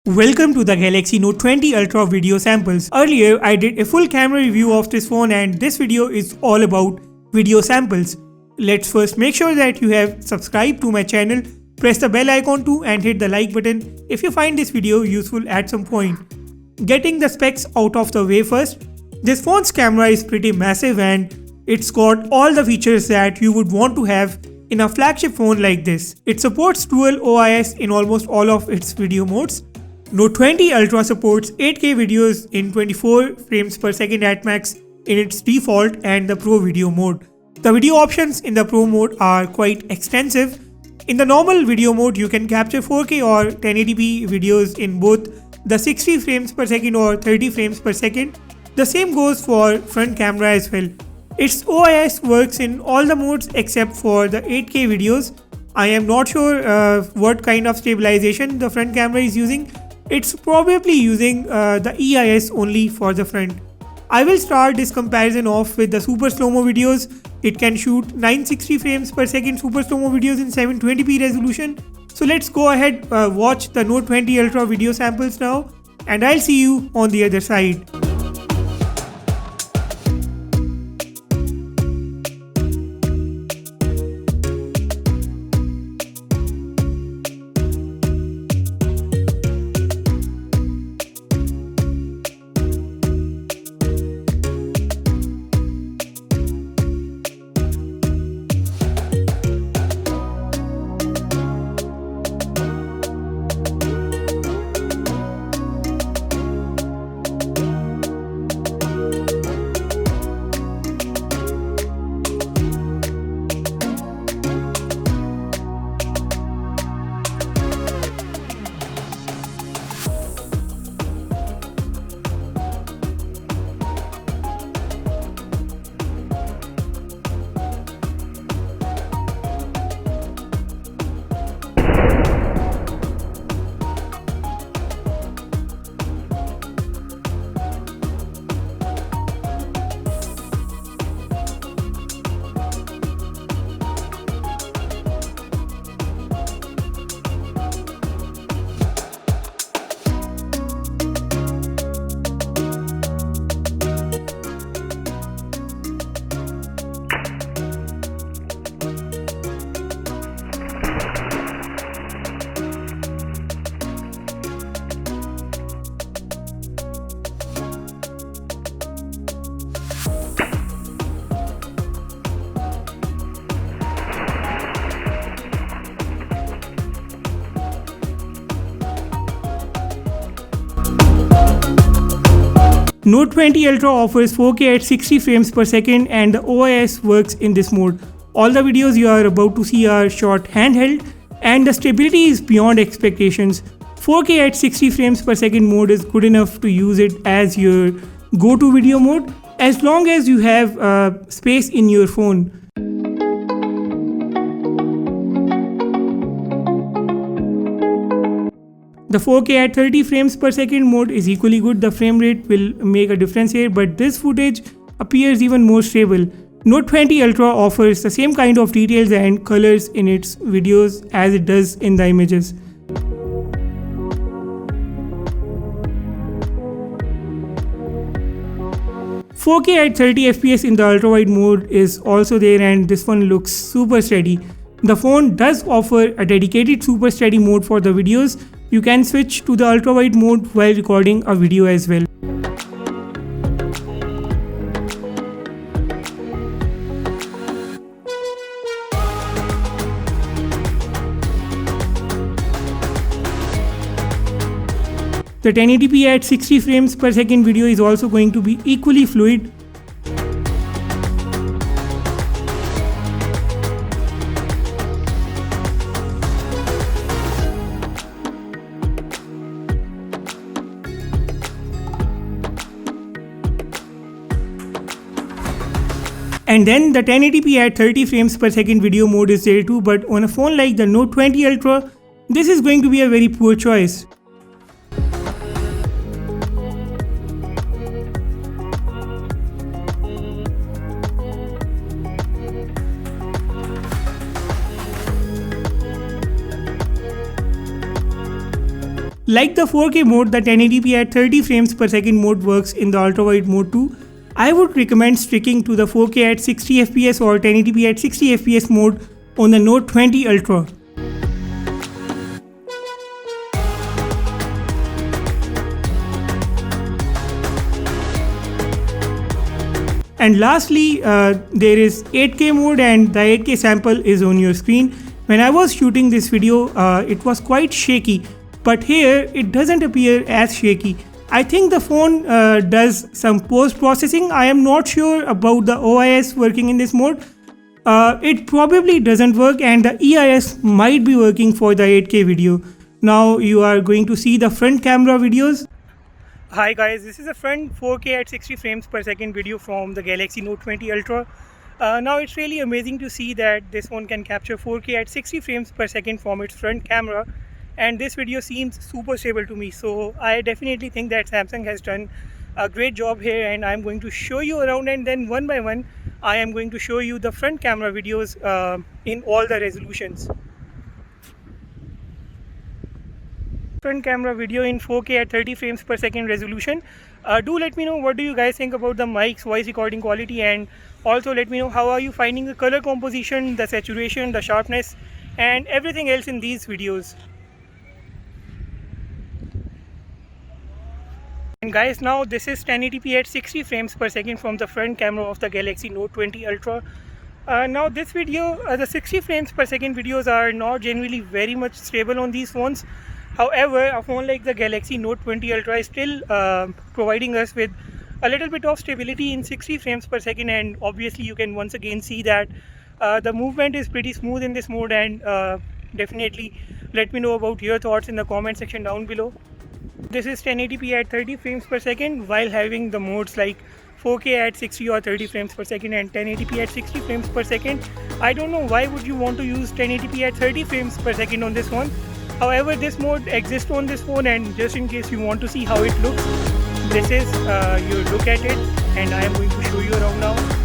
Welcome to the Galaxy Note 20 Ultra video samples. Earlier, I did a full camera review of this phone and this video is all about video samples. Let's first make sure that you have subscribed to my channel, press the bell icon too and hit the like button if you find this video useful at some point. Getting the specs out of the way first, this phone's camera is pretty massive and it's got all the features that you would want to have in a flagship phone like this. It supports dual OIS in almost all of its video modes. Note 20 Ultra supports 8K videos in 24 frames per second at max in its default and the Pro video mode. The video options in the Pro mode are quite extensive. In the normal video mode, you can capture 4K or 1080p videos in both the 60 frames per second or 30 frames per second. The same goes for front camera as well. Its OIS works in all the modes except for the 8K videos. I am not sure what kind of stabilization the front camera is using. It's probably using the EIS only for the front. I will start this comparison off with the super slow-mo videos. It can shoot 960 frames per second super slow-mo videos in 720p resolution. So let's go ahead watch the Note 20 Ultra video samples now and I'll see you on the other side. Note 20 Ultra offers 4K at 60 frames per second and the OIS works in this mode. All the videos you are about to see are shot handheld and the stability is beyond expectations. 4K at 60 frames per second mode is good enough to use it as your go-to video mode as long as you have space in your phone. The 4K at 30 frames per second mode is equally good. The frame rate will make a difference here, but this footage appears even more stable. Note 20 Ultra offers the same kind of details and colors in its videos as it does in the images. "4K at 30 FPS in the ultrawide mode is also there and this one looks super steady. The phone does offer a dedicated super steady mode for the videos. You can switch to the ultrawide mode while recording a video as well. The 1080p at 60 frames per second video is also going to be equally fluid. And then the 1080p at 30 frames per second video mode is there too, but on a phone like the Note 20 Ultra, this is going to be a very poor choice. Like the 4K mode, the 1080p at 30 frames per second mode works in the ultrawide mode too. I would recommend sticking to the 4K at 60 fps or 1080p at 60 fps mode on the Note 20 Ultra. And lastly, there is 8K mode, and the 8K sample is on your screen. When I was shooting this video, it was quite shaky, but here it doesn't appear as shaky. I think the phone does some post-processing. I am not sure about the OIS working in this mode. It probably doesn't work, and the EIS might be working for the 8K video. Now you are going to see the front camera videos. Hi guys, this is a front 4K at 60 frames per second video from the Galaxy Note 20 Ultra. Now it's really amazing to see that this phone can capture 4K at 60 frames per second from its front camera, and this video seems super stable to me. So I definitely think that Samsung has done a great job here, and I'm going to show you around, and then one by one I am going to show you the front camera videos in all the resolutions. Front camera video in 4K at 30 frames per second resolution. Do let me know what do you guys think about the mic's voice recording quality, and also let me know how are you finding the color composition, the saturation, the sharpness, and everything else in these videos. And guys, now this is 1080p at 60 frames per second from the front camera of the Galaxy Note 20 Ultra. Now this video, the 60 frames per second videos are not generally very much stable on these phones. However, a phone like the Galaxy Note 20 Ultra is still providing us with a little bit of stability in 60 frames per second, and obviously you can once again see that the movement is pretty smooth in this mode. And definitely let me know about your thoughts in the comment section down below. This is 1080p at 30 frames per second while having the modes like 4K at 60 or 30 frames per second and 1080p at 60 frames per second. I don't know why would you want to use 1080p at 30 frames per second on this one. However, this mode exists on this phone, and just in case you want to see how it looks, this is your look at it, and I am going to show you around now.